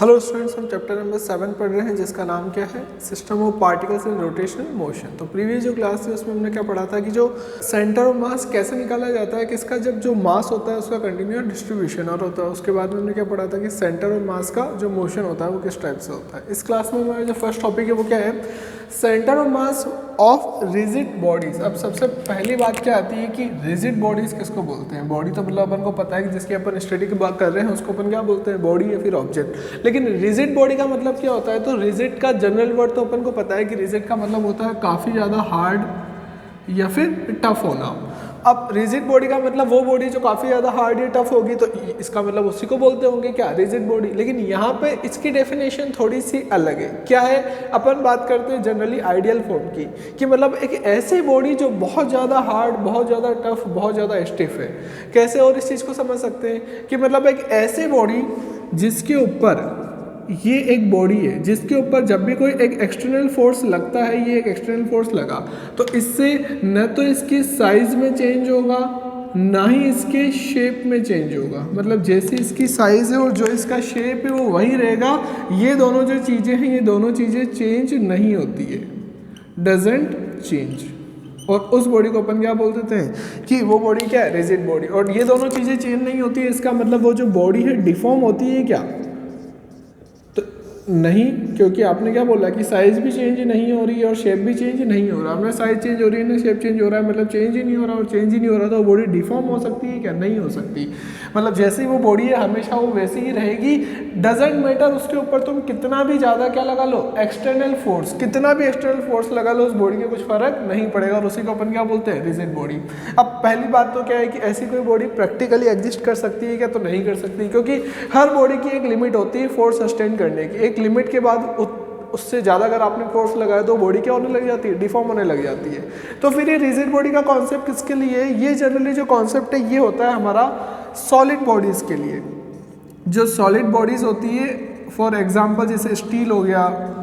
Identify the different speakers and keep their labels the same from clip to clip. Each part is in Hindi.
Speaker 1: हेलो स्टूडेंट्स, हम चैप्टर नंबर 7 पढ़ रहे हैं जिसका नाम क्या है, system of particles in rotational motion. तो प्रीवियस जो क्लास थी उसमें हमने क्या पढ़ा था कि जो सेंटर ऑफ मास कैसे निकाला जाता है, किसका जब जो मास होता है उसका कंटिन्यूअस डिस्ट्रीब्यूशन और होता है। उसके बाद में हमने क्या पढ़ा था कि सेंटर ऑफ मास का जो मोशन होता है वो किस टाइप से होता है। इस क्लास में हमारा जो फर्स्ट टॉपिक है वो क्या है, centre of mass of rigid bodies. अब सबसे पहली बात क्या आती है कि रिजिड बॉडीज किसको बोलते हैं। बॉडी तो मतलब अपन को पता है कि जिसकी अपन स्टडी की बात कर रहे हैं उसको अपन क्या बोलते हैं, बॉडी या फिर ऑब्जेक्ट। लेकिन रिजिड बॉडी का मतलब क्या होता है, तो रिजिड का जनरल वर्ड तो अपन को पता है कि रिजिड का मतलब होता है काफ़ी ज़्यादा हार्ड या फिर टफ होना। अब रिजिड बॉडी का मतलब वो बॉडी जो काफ़ी ज़्यादा हार्ड या टफ होगी, तो इसका मतलब उसी को बोलते होंगे क्या, रिजिड बॉडी। लेकिन यहाँ पे इसकी डेफिनेशन थोड़ी सी अलग है। क्या है, अपन बात करते हैं जनरली आइडियल फॉर्म की, कि मतलब एक ऐसी बॉडी जो बहुत ज़्यादा हार्ड, बहुत ज़्यादा टफ, बहुत ज़्यादा स्टिफ है। कैसे और इस चीज़ को समझ सकते हैं कि मतलब एक ऐसी बॉडी जिसके ऊपर, ये एक बॉडी है जिसके ऊपर जब भी कोई एक एक्सटर्नल फोर्स लगता है, ये एक एक्सटर्नल फोर्स लगा तो इससे न तो इसकी साइज में चेंज होगा ना ही इसके शेप में चेंज होगा। मतलब जैसी इसकी साइज है और जो इसका शेप है वो वही रहेगा। ये दोनों जो चीज़ें हैं, ये दोनों चीज़ें चेंज नहीं होती है, डजेंट चेंज। और उस बॉडी को अपन क्या बोल देते हैं कि वो बॉडी क्या है, रिजिड बॉडी। और ये दोनों चीज़ें चेंज नहीं होती है, इसका मतलब वो जो बॉडी है डिफॉर्म होती है क्या, नहीं, क्योंकि आपने क्या बोला कि साइज भी चेंज नहीं हो रही है और शेप भी चेंज नहीं हो रहा। हमने साइज चेंज हो रही है ना शेप चेंज हो रहा है, मतलब चेंज ही नहीं हो रहा। और चेंज ही नहीं हो रहा तो बॉडी डिफॉर्म हो सकती है क्या, नहीं हो सकती। मतलब जैसी वो बॉडी है हमेशा वो वैसी ही रहेगी। डजेंट मैटर उसके ऊपर तुम कितना भी ज़्यादा क्या लगा लो, एक्सटर्नल फोर्स, कितना भी एक्सटर्नल फोर्स लगा लो, उस बॉडी के कुछ फर्क नहीं पड़ेगा। और उसी को अपन क्या बोलते हैं, रिजिड बॉडी। अब पहली बात तो क्या है कि ऐसी कोई बॉडी प्रैक्टिकली एग्जिस्ट कर सकती है क्या, तो नहीं कर सकती, क्योंकि हर बॉडी की एक लिमिट होती है फोर्स सस्टेन करने की। एक लिमिट के बाद उससे ज़्यादा अगर आपने फोर्स लगाया तो बॉडी क्या होने लग जाती है, डिफॉर्म होने लग जाती है। तो फिर ये रिजिड बॉडी का कॉन्सेप्ट किसके लिए है, ये जनरली जो कॉन्सेप्ट है ये होता है हमारा सॉलिड बॉडीज़ के लिए। जो सॉलिड बॉडीज़ होती है, फॉर एग्जांपल जैसे स्टील हो गया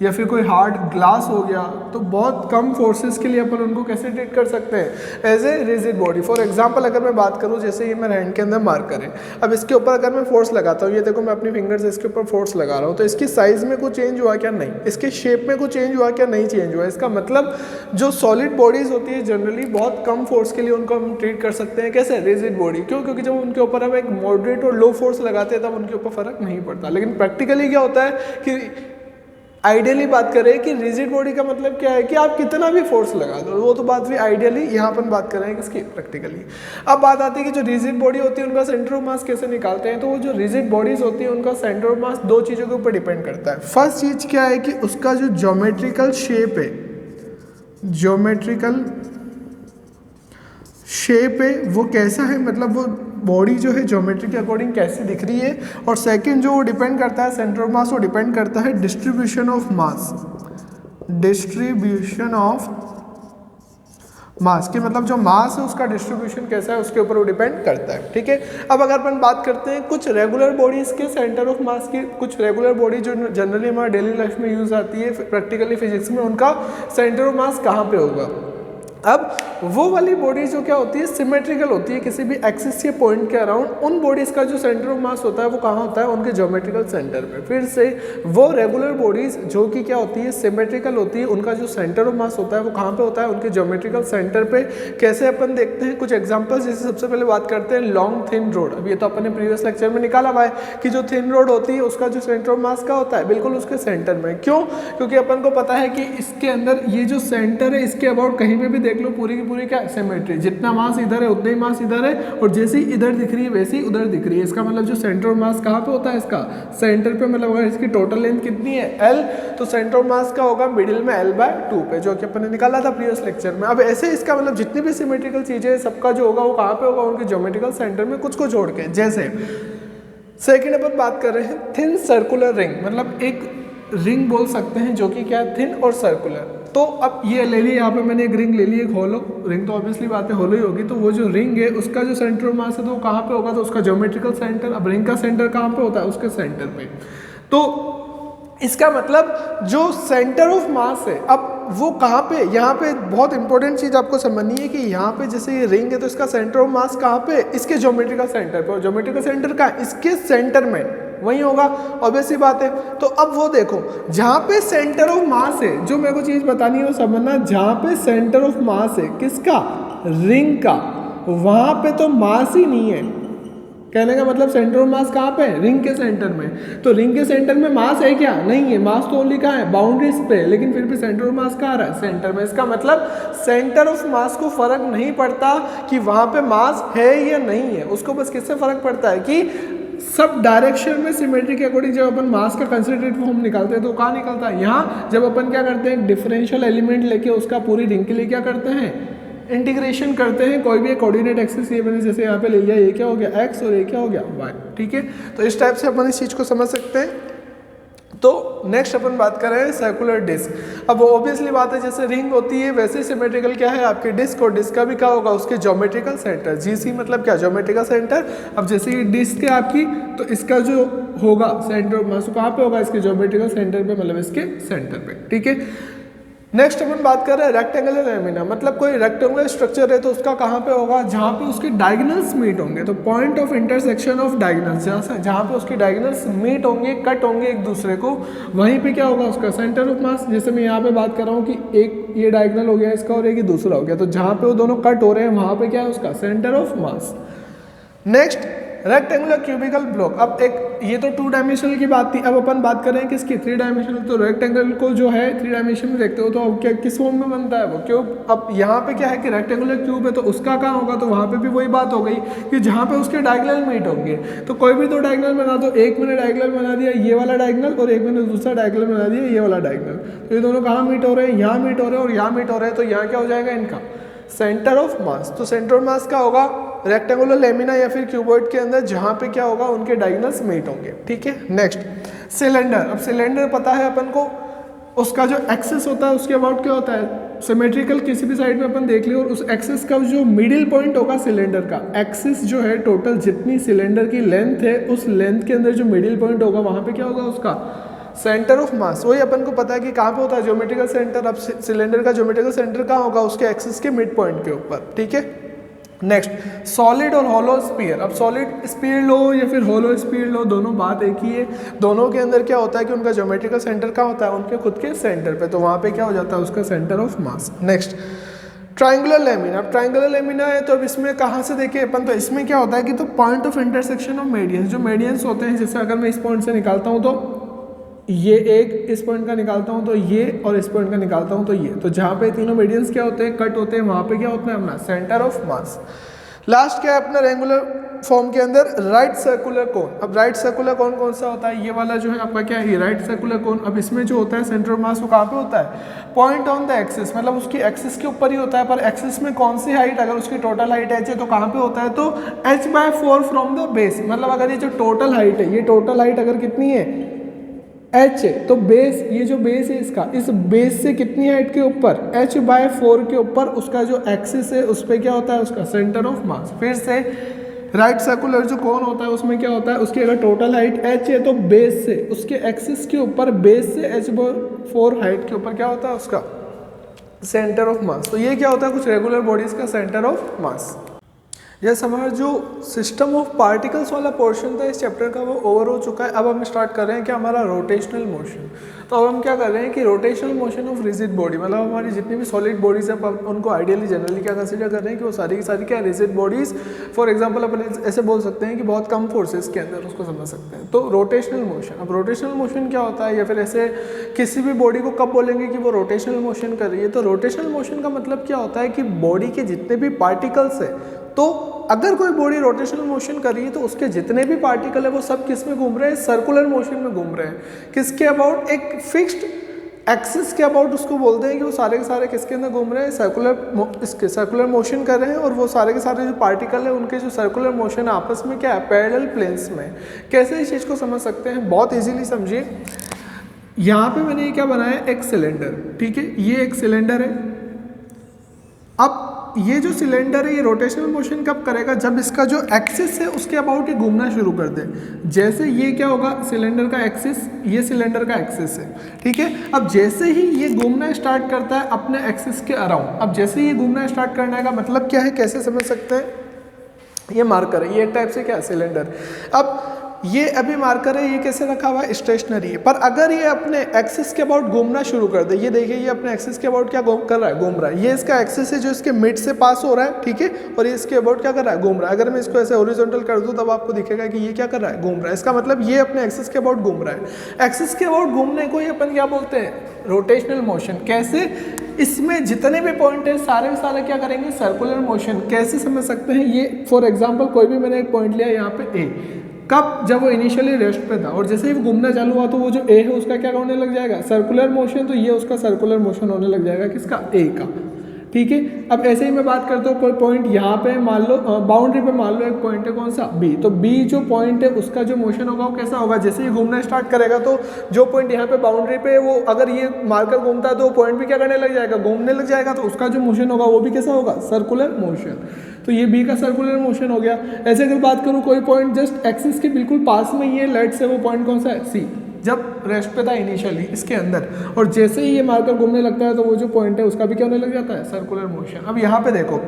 Speaker 1: या फिर कोई हार्ड ग्लास हो गया, तो बहुत कम फोर्सेस के लिए अपन उनको कैसे ट्रीट कर सकते हैं, as a rigid body. For example अगर मैं बात करूं, जैसे ये मेरे हैंड के अंदर मार्कर है, अब इसके ऊपर अगर मैं फोर्स लगाता हूँ, ये देखो मैं अपनी फिंगर से इसके ऊपर फोर्स लगा रहा हूँ, तो इसकी साइज में कुछ चेंज हुआ क्या, नहीं। इसके शेप में कुछ चेंज हुआ क्या, नहीं चेंज हुआ। इसका मतलब जो सॉलिड बॉडीज़ होती है जनरली बहुत कम फोर्स के लिए उनको हम ट्रीट कर सकते हैं कैसे, रिजिड बॉडी। क्यों, क्योंकि जब उनके ऊपर हम एक मॉडरेट और लो फोर्स लगाते हैं तब उनके ऊपर फर्क नहीं पड़ता। लेकिन प्रैक्टिकली क्या होता है कि आइडियली बात करें कि रिजिड बॉडी का मतलब क्या है कि आप कितना भी फोर्स लगा दो, वो तो बात भी आइडियली, यहाँ अपन बात कर रहे हैं किसकी, प्रैक्टिकली। अब बात आती है कि जो रिजिड बॉडी होती है उनका सेंटर ऑफ मास कैसे निकालते हैं। तो वो जो रिजिड बॉडीज होती है उनका सेंटर ऑफ मास दो चीज़ों के ऊपर डिपेंड करता है। फर्स्ट चीज़ क्या है कि उसका जो ज्योमेट्रिकल शेप है, ज्योमेट्रिकल शेप है वो कैसा है, मतलब वो बॉडी जो है ज्योमेट्री के अकॉर्डिंग कैसी दिख रही है। और सेकंड जो वो डिपेंड करता है सेंटर ऑफ मास, वो डिपेंड करता है distribution of mass, distribution of mass के मतलब जो मास है उसका डिस्ट्रीब्यूशन कैसा है उसके ऊपर वो डिपेंड करता है। ठीक है, अब अगर अपन बात करते हैं कुछ रेगुलर बॉडीज़ के सेंटर ऑफ मास की, कुछ रेगुलर बॉडी जो जनरली हमारे डेली लाइफ में यूज आती है, प्रैक्टिकली फिजिक्स में उनका सेंटर ऑफ मास कहाँ पे होगा। अब वो वाली बॉडी जो क्या होती है, सिमेट्रिकल होती है किसी भी एक्सिस या पॉइंट के अराउंड, उन बॉडीज़ का जो सेंटर ऑफ मास होता है वो कहाँ होता है, उनके ज्योमेट्रिकल सेंटर में। फिर से वो रेगुलर बॉडीज़ जो कि क्या होती है, सिमेट्रिकल होती है, उनका जो सेंटर ऑफ मास होता है वो कहाँ पे होता है, उनके ज्योमेट्रिकल सेंटर पे। कैसे अपन देखते हैं कुछ एग्जाम्पल्स, जैसे सबसे पहले बात करते हैं लॉन्ग थिन रोड। अब ये तो अपन ने प्रीवियस लेक्चर में निकाला हुआ है कि जो थिन रोड होती है उसका जो सेंटर ऑफ मास का होता है, बिल्कुल उसके सेंटर में। क्यों, क्योंकि अपन को पता है कि इसके अंदर ये जो सेंटर है, इसके अबाउट कहीं पर भी देख लो पूरी की पूरी क्या सिमेट्री, जितना मास इधर है उतना ही मास इधर है, और जैसी इधर दिख रही है वैसी उधर दिख रही है। इसका मतलब जो सेंटर ऑफ मास कहाँ पे होता है, इसका सेंटर पे। मतलब अगर इसकी टोटल लेंथ कितनी है L, तो सेंटर ऑफ मास का होगा मिडिल में L/2 पे, जो कि अपन ने निकाला था प्रीवियस लेक्चर में। अब ऐसे इसका मतलब जितनी भी सिमेट्रिकल चीजें सबका जो होगा वो कहाँ पे होगा, उनके ज्योमेट्रिकल सेंटर में, कुछ को छोड़ के। जैसे सेकेंड अपन बात कर रहे हैं थिन सर्कुलर रिंग, मतलब एक रिंग बोल सकते हैं जो कि क्या है, थिन और सर्कुलर। तो अब ये ले ली, यहाँ पे मैंने एक रिंग ले ली, एक होलो रिंग, तो ऑब्वियसली बात है होलो ही होगी। तो वो जो रिंग है उसका जो सेंटर ऑफ मास है तो वो कहाँ पे होगा, तो उसका ज्योमेट्रिकल सेंटर। अब रिंग का सेंटर कहाँ पे होता है, उसके सेंटर पे। तो इसका मतलब जो सेंटर ऑफ मास है, अब वो कहाँ पे, यहाँ पे बहुत इंपॉर्टेंट चीज़ आपको समझनी है कि यहाँ पे जैसे ये रिंग है तो इसका सेंटर ऑफ मास कहाँ पे, इसके ज्योमेट्रिकल सेंटर पे। और ज्योमेट्रिकल सेंटर कहाँ, इसके सेंटर में। वही होगा, ऑब्वियस सी बात है। तो अब वो देखो जहाँ पे सेंटर ऑफ मास है, जो मेरे को चीज़ बतानी है वो समझना, जहाँ पे सेंटर ऑफ मास है किसका, रिंग का, वहाँ पे तो मास ही नहीं है। कहने का मतलब सेंटर ऑफ मास कहाँ पे है, रिंग के सेंटर में। तो रिंग के सेंटर में मास है क्या, नहीं है, मास तो ओनली कहाँ है, बाउंड्रीज पे, लेकिन फिर भी सेंटर ऑफ मास कहाँ आ रहा है, सेंटर में। इसका मतलब सेंटर ऑफ मास को फर्क नहीं पड़ता कि वहाँ पे मास है या नहीं है, उसको बस किससे फर्क पड़ता है कि सब डायरेक्शन में सिमेट्री के अकॉर्डिंग जब अपन मास का कंसंट्रेटेड फॉर्म निकालते हैं तो कहाँ निकलता है, यहाँ। जब अपन क्या करते हैं, डिफरेंशियल एलिमेंट लेके उसका पूरी रिंग के लिए क्या करते हैं, इंटीग्रेशन करते हैं। कोई भी एक कोऑर्डिनेट एक्सिस ये मैंने जैसे यहाँ पे ले लिया, ये क्या हो गया एक्स और ये क्या हो गया वाई, ठीक है। तो इस टाइप से अपन इस चीज़ को समझ सकते हैं। तो नेक्स्ट अपन बात कर रहे हैं सर्कुलर डिस्क। अब ऑब्वियसली बात है, जैसे रिंग होती है वैसे सिमेट्रिकल क्या है आपके डिस्क, और डिस्क का भी क्या होगा, उसके ज्योमेट्रिकल सेंटर, जीसी मतलब क्या, ज्योमेट्रिकल सेंटर। अब जैसे ये डिस्क है आपकी, तो इसका जो होगा सेंटर ऑफ मास कहाँ पे होगा, इसके ज्योमेट्रिकल सेंटर पे, मतलब इसके सेंटर पे, ठीक है। नेक्स्ट अपन बात कर रहे हैं रेक्टेंगुलर लेमिना, मतलब कोई रेक्टेंगुलर स्ट्रक्चर है तो उसका कहाँ पे होगा, जहाँ पे उसके डायगोनल्स मीट होंगे। तो point of intersection of diagonals, जहाँ पे उसके डायगोनल्स मीट होंगे, कट होंगे एक दूसरे को, वहीं पे क्या होगा उसका सेंटर ऑफ मास। जैसे मैं यहाँ पे बात कर रहा हूँ कि एक ये डायगोनल हो गया इसका और एक ही दूसरा हो गया, तो जहाँ पे वो दोनों कट हो रहे हैं वहाँ पे क्या है उसका centre of mass. Next rectangular cubical block. अब एक ये तो 2 डायमेंशनल की बात थी, अब अपन बात कर रहे हैं किसकी, 3 डायमेंशनल। तो रेक्टेंगल को जो है 3 डायमेंशन में देखते हो तो अब क्या किस फॉर्म में बनता है वो क्यूब। अब यहाँ पे क्या है कि रेक्टेंगुलर क्यूब है तो उसका कहाँ होगा, तो वहाँ पे भी वही बात हो गई कि जहाँ पे उसके डायगोनल मीट होंगे। तो कोई भी 2 डायगोनल बना दो, एक मैंने डायगोनल बना दिया ये वाला डायगोनल, और एक मैंने दूसरा डायगोनल बना दिया ये वाला डायगोनल। तो ये दोनों कहाँ मीट हो रहे हैं, यहाँ मीट हो रहे हैं और यहाँ मीट हो रहे हैं। तो यहाँ क्या हो जाएगा इनका सेंटर ऑफ मास। तो सेंटर ऑफ मास का होगा रेक्टेंगुलर लेमिना या फिर क्यूबॉइड के अंदर, जहाँ पे क्या होगा उनके डायगोनल्स मीट होंगे, ठीक है। Next cylinder. अब सिलेंडर पता है अपन को, उसका जो एक्सिस होता है उसके अबाउट क्या होता है, सिमेट्रिकल किसी भी साइड में अपन देख लियो, और उस एक्सिस का जो मिडिल पॉइंट होगा सिलेंडर का, एक्सिस जो है टोटल जितनी सिलेंडर की लेंथ है उस लेंथ के अंदर जो मिडिल पॉइंट होगा वहाँ पे क्या होगा उसका सेंटर ऑफ मास। वही अपन को पता है कि कहाँ पे होता है ज्योमेट्रिकल सेंटर। अब सिलेंडर का ज्योमेट्रिकल सेंटर कहाँ होगा, उसके एक्सिस के मिड पॉइंट के ऊपर, ठीक है। नेक्स्ट सॉलिड और हॉलो स्फीयर। अब सॉलिड स्फीयर लो या फिर हॉलो स्फीयर लो, दोनों बात एक ही है। दोनों के अंदर क्या होता है कि उनका ज्योमेट्रिकल सेंटर कहाँ होता है, उनके खुद के सेंटर पे, तो वहाँ पे क्या हो जाता है उसका centre of mass. Next triangular lamina. अब ट्राइंगुलर लेमिना है तो अब इसमें कहाँ से देखें अपन, तो इसमें क्या होता है कि तो point of intersection of medians, जो मेडियंस होते हैं, जैसे अगर मैं इस पॉइंट से निकालता हूँ तो ये एक, इस पॉइंट का निकालता हूँ तो ये, और इस पॉइंट का निकालता हूँ तो ये, तो जहाँ पे तीनों मेडियंस क्या होते हैं, कट होते हैं, वहाँ पे क्या होता है अपना सेंटर ऑफ मास। लास्ट क्या है अपना रेंगुलर फॉर्म के अंदर राइट सर्कुलर कोन। अब राइट सर्कुलर कोन कौन सा होता है, ये वाला जो है आपका क्या है राइट सर्कुलर कोन। अब इसमें जो होता है सेंटर ऑफ मास वो कहाँ पे होता है, पॉइंट ऑन द एक्सिस, मतलब उसकी एक्सिस के ऊपर ही होता है। पर एक्सिस में कौन सी हाइट, अगर उसकी टोटल हाइट h है तो कहाँ पे होता है, तो h/4 फ्रॉम द बेस। मतलब अगर ये जो टोटल हाइट है, ये टोटल हाइट अगर कितनी है h है, तो बेस, ये जो बेस है इसका, इस बेस से कितनी हाइट के ऊपर, h/4 के ऊपर उसका जो एक्सिस है उस पर क्या होता है उसका सेंटर ऑफ मास। फिर से राइट सर्कुलर जो कोन होता है उसमें क्या होता है, उसकी अगर टोटल हाइट h है तो बेस से उसके एक्सिस के ऊपर, बेस से h/4 हाइट के ऊपर क्या होता है उसका सेंटर ऑफ मास। तो ये क्या होता है कुछ रेगुलर बॉडीज का सेंटर ऑफ मास। यस, हमारा जो सिस्टम ऑफ पार्टिकल्स वाला पोर्शन था इस चैप्टर का वो ओवर हो चुका है। अब हम स्टार्ट कर रहे हैं कि हमारा रोटेशनल मोशन। तो अब हम क्या कर रहे हैं कि rotational motion of rigid body, मतलब हमारी जितनी भी सॉलिड बॉडीज हैं उनको आइडियली जनरली क्या कंसीडर कर रहे हैं कि वो सारी की सारी क्या रिजिड बॉडीज। फॉर एग्जांपल अपन ऐसे बोल सकते हैं कि बहुत कम फोर्सेस के अंदर उसको समझ सकते हैं। तो रोटेशनल मोशन, अब रोटेशनल मोशन क्या होता है, या फिर ऐसे किसी भी बॉडी को कब बोलेंगे कि वो रोटेशनल मोशन कर रही है। तो रोटेशनल मोशन का मतलब क्या होता है कि बॉडी के जितने भी पार्टिकल्स है, तो अगर कोई बॉडी रोटेशनल मोशन कर रही है तो उसके जितने भी पार्टिकल है वो सब किस में घूम रहे हैं, सर्कुलर मोशन में घूम रहे हैं। किसके अबाउट, एक फिक्स्ड एक्सिस के अबाउट उसको बोलते हैं कि वो सारे के सारे किसके अंदर घूम रहे हैं, सर्कुलर मोशन कर रहे हैं। और वो सारे के सारे जो पार्टिकल है उनके जो सर्कुलर मोशन है आपस में क्या है, पैरेलल प्लेन्स में। कैसे इस चीज़ को समझ सकते हैं, बहुत ईजिली समझिए। यहाँ पे मैंने ये क्या बनाया, एक सिलेंडर, ठीक है, ये एक सिलेंडर है। अब ये जो सिलेंडर है ये रोटेशनल मोशन कब करेगा, जब इसका जो एक्सिस है उसके अबाउट ये घूमना शुरू कर दे। जैसे ये क्या होगा, सिलेंडर का एक्सिस, ये सिलेंडर का एक्सिस है, ठीक है। अब जैसे ही ये घूमना स्टार्ट करता है अपने एक्सिस के अराउंड, अब जैसे ही ये घूमना स्टार्ट करने का मतलब क्या है, कैसे समझ सकते हैं, ये मार्कर है, ये एक टाइप से क्या है सिलेंडर। अब ये अभी मार्कर है, ये कैसे रखा हुआ है, स्टेशनरी है। पर अगर ये अपने एक्सिस के अबाउट घूमना शुरू कर दे, ये देखिए ये अपने एक्सिस के अबाउट क्या कर रहा है, घूम रहा है। ये इसका एक्सिस है जो इसके मिड से पास हो रहा है, ठीक है, और ये इसके अबाउट क्या कर रहा है, घूम रहा है। अगर मैं इसको ऐसे हॉरिजॉन्टल कर दूं तब आपको दिखेगा कि ये क्या कर रहा है, घूम रहा है। इसका मतलब ये अपने एक्सिस के अबाउट घूम रहा है। एक्सिस के अबाउट घूमने को ही अपन क्या बोलते हैं, रोटेशनल मोशन। कैसे, इसमें जितने भी पॉइंट है सारे के सारे क्या करेंगे, सर्कुलर मोशन। कैसे समझ सकते हैं, ये फॉर एग्जांपल कोई भी मैंने एक पॉइंट लिया यहाँ पे ए, कब, जब वो इनिशियली रेस्ट पे था और जैसे ही वो घूमना चालू हुआ तो वो जो ए है उसका क्या होने लग जाएगा, सर्कुलर मोशन। तो ये उसका सर्कुलर मोशन होने लग जाएगा, किसका, ए का, ठीक है। अब ऐसे ही मैं बात करता हूँ, कोई पॉइंट यहाँ पे मान लो बाउंड्री पे मान लो एक पॉइंट है, कौन सा, बी। तो बी जो पॉइंट है उसका जो मोशन होगा वो कैसा होगा, जैसे ही घूमना स्टार्ट करेगा तो जो पॉइंट यहाँ पे बाउंड्री पे वो अगर ये मार्कर घूमता है तो वो पॉइंट भी क्या करने लग जाएगा, घूमने लग जाएगा। तो उसका जो मोशन होगा वो भी कैसा होगा, सर्कुलर मोशन। तो ये बी का सर्कुलर मोशन हो गया। ऐसे अगर बात करूँ कोई पॉइंट जस्ट एक्सिस के बिल्कुल पास में ही है, लेट से वो पॉइंट कौन सा है, सी, जब रेस्ट पे था इनिशियली इसके अंदर, और जैसे ही ये मार्कर घूमने लगता है तो वो जो पॉइंट है उसका भी क्या होने लग जाता है, सर्कुलर मोशन। अब यहाँ पे देखो,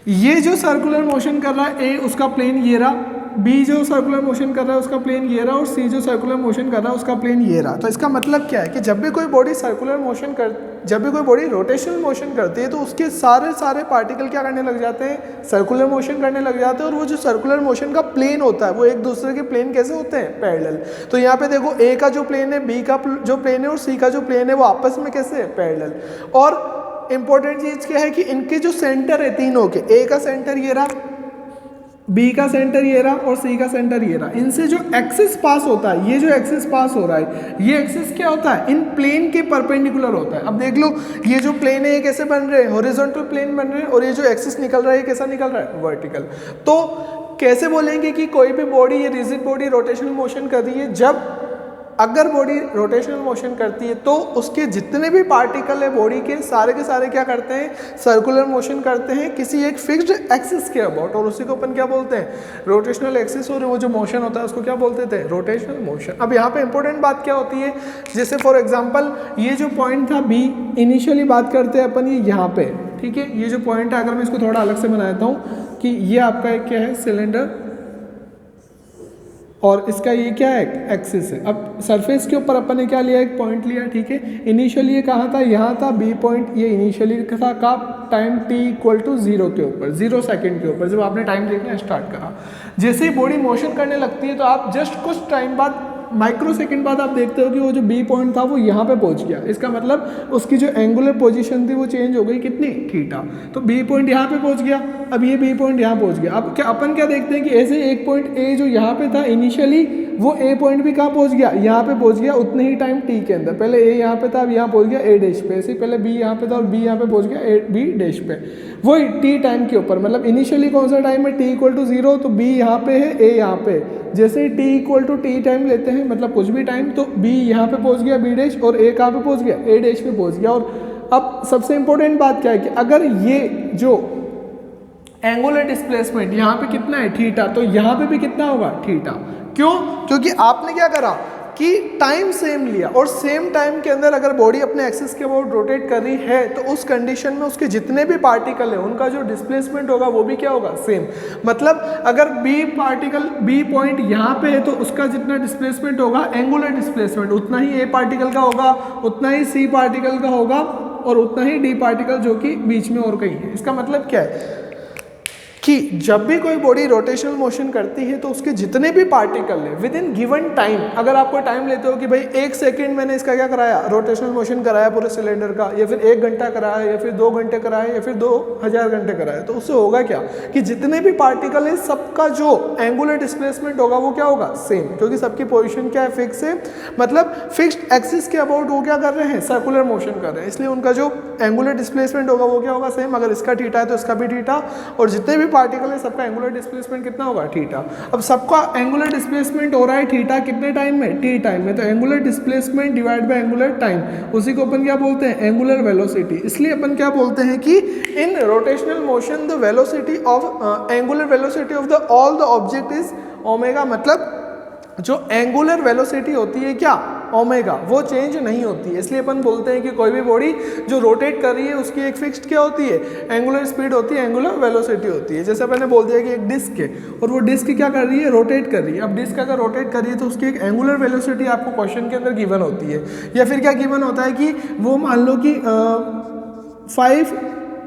Speaker 1: ये जो सर्कुलर मोशन कर रहा है ए, उसका प्लेन ये रहा, बी जो सर्कुलर मोशन कर रहा है उसका प्लेन ये रहा, और सी जो सर्कुलर मोशन कर रहा है उसका प्लेन ये रहा। तो इसका मतलब क्या है कि जब भी कोई बॉडी सर्कुलर मोशन जब भी कोई बॉडी रोटेशनल मोशन करती है तो उसके सारे पार्टिकल क्या करने लग जाते हैं, सर्कुलर मोशन करने लग जाते हैं। और वो जो सर्कुलर मोशन का प्लेन होता है वो एक दूसरे के प्लेन कैसे होते हैं, पैरेलल। तो यहाँ पे देखो ए का जो प्लेन है, बी का जो प्लेन है और सी का जो प्लेन है वो आपस में कैसे है, पैरेलल। और इंपॉर्टेंट चीज क्या है कि इनके जो सेंटर है तीनों के, ए का सेंटर ये रहा, बी का सेंटर ये रहा और सी का सेंटर ये रहा, इनसे जो एक्सिस पास होता है, ये जो एक्सिस पास हो रहा है, ये एक्सिस क्या होता है, इन प्लेन के परपेंडिकुलर होता है। अब देख लो ये जो प्लेन है ये कैसे बन रहे हैं, हॉरिजॉन्टल प्लेन बन रहे हैं, और ये जो एक्सिस निकल रहा है कैसा निकल रहा है, वर्टिकल। तो कैसे बोलेंगे कि कोई भी बॉडी, ये रिजिड बॉडी रोटेशनल मोशन कर रही है, जब अगर बॉडी रोटेशनल मोशन करती है तो उसके जितने भी पार्टिकल है बॉडी के सारे क्या करते हैं, सर्कुलर मोशन करते हैं किसी एक फिक्स्ड एक्सिस के अबाउट, और उसी को अपन क्या बोलते हैं, रोटेशनल एक्सिस। और वो जो मोशन होता है उसको क्या बोलते थे, रोटेशनल मोशन। अब यहाँ पे इंपॉर्टेंट बात क्या होती है, जैसे फॉर एग्जांपल ये जो पॉइंट था बी, इनिशियली बात करते हैं अपन ये यहाँ पे, ठीक है, ये जो पॉइंट है अगर मैं इसको थोड़ा अलग से बनाता हूँ कि ये आपका एक क्या है, सिलेंडर, और इसका ये क्या है, एक्सिस है। अब सरफेस के ऊपर अपन ने क्या लिया, एक पॉइंट लिया, ठीक है। इनिशियली ये कहाँ था, यहाँ था बी पॉइंट, ये इनिशियली था कब, टाइम t इक्वल टू 0 के ऊपर, 0 सेकंड के ऊपर, जब आपने टाइम देखना स्टार्ट करा। जैसे ही बॉडी मोशन करने लगती है तो आप जस्ट कुछ टाइम बाद, माइक्रो सेकंड बाद आप देखते हो कि वो जो बी पॉइंट था वो यहाँ पे पहुँच गया। इसका मतलब उसकी जो एंगुलर पोजीशन थी वो चेंज हो गई, कितनी, थीटा। तो बी पॉइंट यहाँ पे पहुँच गया, अब ये बी पॉइंट यहाँ पहुँच गया। अब क्या अपन क्या देखते हैं कि ऐसे एक पॉइंट ए जो यहाँ पे था इनिशियली, वो ए पॉइंट भी कहाँ पहुँच गया, यहाँ पे पहुँच गया उतने ही टाइम टी के अंदर। पहले ए यहाँ पे था, अब यहाँ पहुँच गया ए डैश पे, ऐसे पहले बी यहाँ पे था और बी यहाँ पे पहुँच गया ए बी डैश पे, वही टी टाइम के ऊपर। मतलब इनिशियली कौन सा टाइम है, टी इक्वल टू 0, तो बी यहाँ पे है, ए यहाँ पे। जैसे ही T equal to T time लेते हैं, मतलब कुछ भी टाइम, तो बी यहाँ पे पहुँच गया बी डैश, और ए कहाँ पे पहुँच गया, ए डैश पे पहुँच गया। और अब सबसे इंपॉर्टेंट बात क्या है कि अगर ये जो एंगुलर डिस्प्लेसमेंट यहाँ पे कितना है, थीटा, तो यहाँ पे भी कितना होगा, थीटा। क्यों, क्योंकि आपने क्या करा कि टाइम सेम लिया, और सेम टाइम के अंदर अगर बॉडी अपने एक्सिस के अबाउट रोटेट कर रही है तो उस कंडीशन में उसके जितने भी पार्टिकल है उनका जो डिस्प्लेसमेंट होगा वो भी क्या होगा, सेम। मतलब अगर बी पार्टिकल, बी पॉइंट यहाँ पे है तो उसका जितना डिस्प्लेसमेंट होगा एंगुलर डिस्प्लेसमेंट, उतना ही ए पार्टिकल का होगा, उतना ही सी पार्टिकल का होगा, और उतना ही डी पार्टिकल जो कि बीच में और कहीं है। इसका मतलब क्या है कि जब भी कोई बॉडी रोटेशनल मोशन करती है तो उसके जितने भी पार्टिकल है विद इन गिवन टाइम, अगर आपको टाइम लेते हो कि भाई 1 सेकंड मैंने इसका क्या कराया, रोटेशनल मोशन कराया पूरे सिलेंडर का, या फिर 1 घंटा कराया, या फिर 2 घंटे कराया, या फिर 2000 घंटे कराया, तो उससे होगा क्या कि जितने भी पार्टिकल है सबका जो एंगुलर डिस्प्लेसमेंट होगा वो क्या होगा, सेम, क्योंकि सबकी पोजिशन क्या है, फिक्स है। मतलब फिक्स्ड एक्सिस के अबाउट वो क्या कर रहे हैं, सर्कुलर मोशन कर रहे हैं, इसलिए उनका जो एंगुलर डिस्प्लेसमेंट होगा वो क्या होगा, सेम। अगर इसका थीटा है तो इसका भी थीटा, और जितने भी पार्टिकल है सबका एंगुलर डिस्प्लेसमेंट कितना होगा, थीटा। अब सबका एंगुलर डिस्प्लेसमेंट हो रहा है थीटा कितने टाइम में, टी टाइम में, तो angular displacement divide by angular time, उसी को अपन क्या बोलते हैं, एंगुलर वेलोसिटी। इसलिए अपन क्या बोलते हैं कि in rotational motion the velocity of angular velocity of the all the object is omega. मतलब जो एंगुलर वेलोसिटी होती है क्या, ओमेगा, वो चेंज नहीं होती है। इसलिए अपन बोलते हैं कि कोई भी बॉडी जो रोटेट कर रही है उसकी एक फिक्स्ड क्या होती है, एंगुलर स्पीड होती है, एंगुलर वेलोसिटी होती है। जैसे मैंने बोल दिया कि एक डिस्क है और वो डिस्क क्या कर रही है, रोटेट कर रही है। अब डिस्क अगर रोटेट कर रही है तो उसकी एक एंगुलर वेलोसिटी आपको क्वेश्चन के अंदर गिवन होती है, या फिर क्या गिवन होता है कि वो मान लो कि 5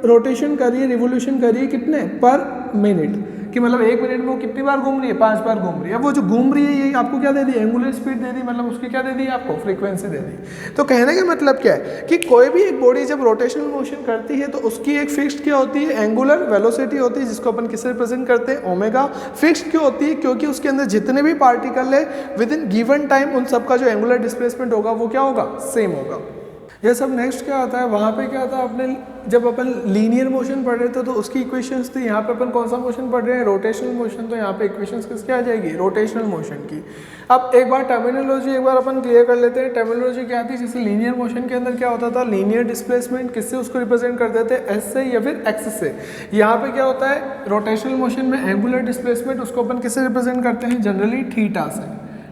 Speaker 1: रोटेशन कर रही है, रिवोल्यूशन कर रही है कितने पर मिनट, कि मतलब 1 मिनट में वो कितनी बार घूम रही है, 5 बार घूम रही है। अब वो जो घूम रही है ये आपको क्या दे दी, एंगुलर स्पीड दे दी, मतलब उसकी क्या दे दी आपको, फ्रीक्वेंसी दे दी। तो कहने का मतलब क्या है कि कोई भी एक बॉडी जब रोटेशनल मोशन करती है तो उसकी एक फिक्स्ड क्या होती है, एंगुलर वेलोसिटी होती है, जिसको अपन किससे रिप्रेजेंट करते हैं, ओमेगा। फिक्स्ड क्यों होती है, क्योंकि उसके अंदर जितने भी पार्टिकल है विद इन गिवन टाइम उन सबका जो एंगुलर डिस्प्लेसमेंट होगा वो क्या होगा, सेम होगा। ये सब नेक्स्ट क्या आता है, वहाँ पे क्या आता है, अपने जब अपन लीनियर मोशन पढ़ रहे थे तो उसकी इक्वेशंस थी। यहाँ पे अपन कौन सा मोशन पढ़ रहे हैं, रोटेशनल मोशन, तो यहाँ पे इक्वेशंस किसकी आ जाएगी, रोटेशनल मोशन की। अब एक बार टर्मिनोलॉजी एक बार अपन क्लियर कर लेते हैं। टर्मिनोलॉजी क्या थी, जैसे लीनियर मोशन के अंदर क्या होता था, लीनियर डिस्प्लेसमेंट किससे उसको रिप्रेजेंट करते थे, एस से या फिर एक्स से। यहाँ पे क्या होता है, रोटेशनल मोशन में एंगुलर डिस्प्लेसमेंट उसको अपन किससे रिप्रेजेंट करते हैं, जनरली थीटा से,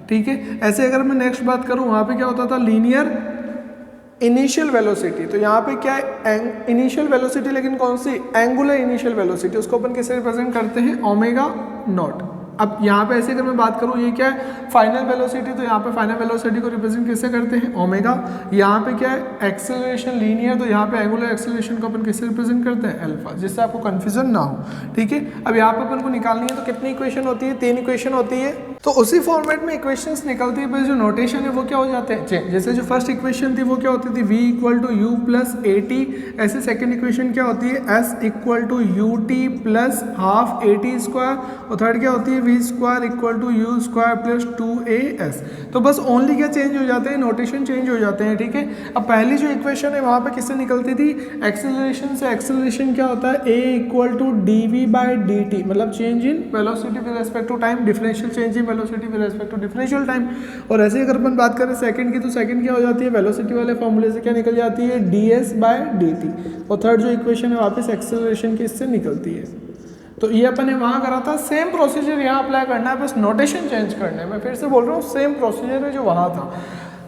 Speaker 1: ठीक है। ऐसे अगर मैं नेक्स्ट बात करूँ, वहाँ पे क्या होता था, लीनियर इनिशियल वेलोसिटी। तो यहाँ पे क्या है, इनिशियल वेलोसिटी, लेकिन कौन सी, एंगुलर इनिशियल वेलोसिटी, उसको अपन किससे रिप्रेजेंट करते हैं, ओमेगा नॉट। अब यहाँ पे ऐसे अगर मैं बात करूँ, ये क्या है, फाइनल वेलोसिटी, तो यहाँ पे फाइनल वेलोसिटी को रिप्रेजेंट किससे करते हैं, ओमेगा। यहाँ पे क्या है, एक्सेलरेशन लीनियर, तो यहाँ पे एंगुलर एक्सेलरेशन को अपन किससे रिप्रेजेंट करते हैं, अल्फा, जिससे आपको कंफ्यूजन ना हो, ठीक है। अब यहाँ पे अपन को निकालनी है तो कितनी इक्वेशन होती है, 3 इक्वेशन होती है। तो उसी फॉर्मेट में इक्वेशंस निकलती है, पर जो नोटेशन है वो क्या हो जाते हैं चेंज। जैसे जो फर्स्ट इक्वेशन थी वो क्या होती थी, v = u + at। ऐसे सेकंड इक्वेशन क्या होती है, s = ut + ½ at²। और थर्ड क्या होती है, v² = u² + 2as। तो बस ओनली क्या चेंज हो जाते हैं, नोटेशन चेंज हो जाते हैं, ठीक है। अब पहली जो इक्वेशन है वहाँ पे किससे निकलती थी, एक्सेलरेशन से। एक्सेलरेशन क्या होता है, a = dv/dt, मतलब change in velocity with respect to time, differential change in velocity with respect to differential time. और ऐसे अगर अपन बात करें सेकंड की, तो सेकंड क्या हो जाती है, वेलोसिटी वाले फॉर्मूले से क्या निकल जाती है, ds/dt। और थर्ड जो इक्वेशन है वापस एक्सेलरेशन की इससे निकलती है। तो ये अपन ने वहाँ करा था, सेम प्रोसीजर यहाँ अप्लाई करना है, बस नोटेशन चेंज करना है। मैं फिर से बोल रहा हूँ, सेम प्रोसीजर है जो वहाँ था।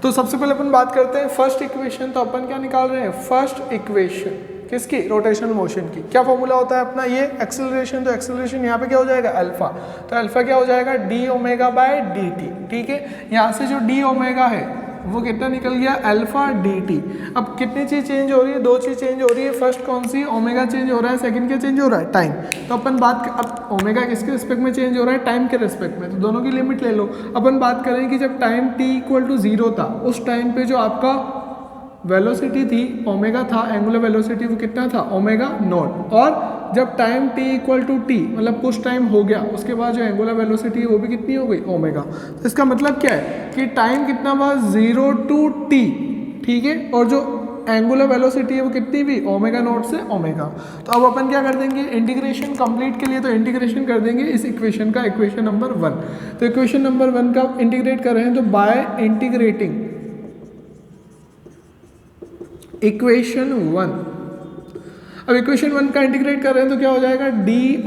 Speaker 1: तो सबसे पहले अपन बात करते हैं फर्स्ट इक्वेशन। तो अपन क्या निकाल रहे हैं, फर्स्ट इक्वेशन किसकी, रोटेशनल मोशन की। क्या फॉर्मूला होता है अपना, ये एक्सेलरेशन, तो एक्सेलरेशन यहाँ पे क्या हो जाएगा, अल्फा। तो अल्फा क्या हो जाएगा, d⍵/dt, ठीक है। यहाँ से जो d⍵ है वो कितना निकल गया, अल्फा dt। अब कितनी चीज़ चेंज हो रही है, 2 चीज़ चेंज हो रही है। फर्स्ट कौन सी, ओमेगा चेंज हो रहा है, सेकंड क्या चेंज हो रहा है, टाइम। तो अपन बात अब ओमेगा किसके रिस्पेक्ट में चेंज हो रहा है, टाइम के रिस्पेक्ट में, तो दोनों की लिमिट ले लो। अपन बात करें कि जब टाइम t = 0 था, उस टाइम पे जो आपका वेलोसिटी थी, ओमेगा था, एंगुलर वेलोसिटी वो कितना था, ओमेगा नॉट। और जब टाइम t = t, मतलब कुछ टाइम हो गया उसके बाद जो एंगुलर वेलोसिटी है वो भी कितनी हो गई, ओमेगा। तो इसका मतलब क्या है कि टाइम कितना हुआ, 0 to t, ठीक है। और जो एंगुलर वेलोसिटी है वो कितनी भी, ओमेगा नॉट से ओमेगा। तो अब अपन क्या कर देंगे, इंटीग्रेशन कंप्लीट के लिए तो इंटीग्रेशन कर देंगे इस इक्वेशन का, इक्वेशन नंबर 1। तो इक्वेशन नंबर 1 का इंटीग्रेट कर रहे हैं, तो बाय इंटीग्रेटिंग इक्वेशन 1। अब इक्वेशन 1 का इंटीग्रेट कर रहे हैं तो क्या हो जाएगा, d⍵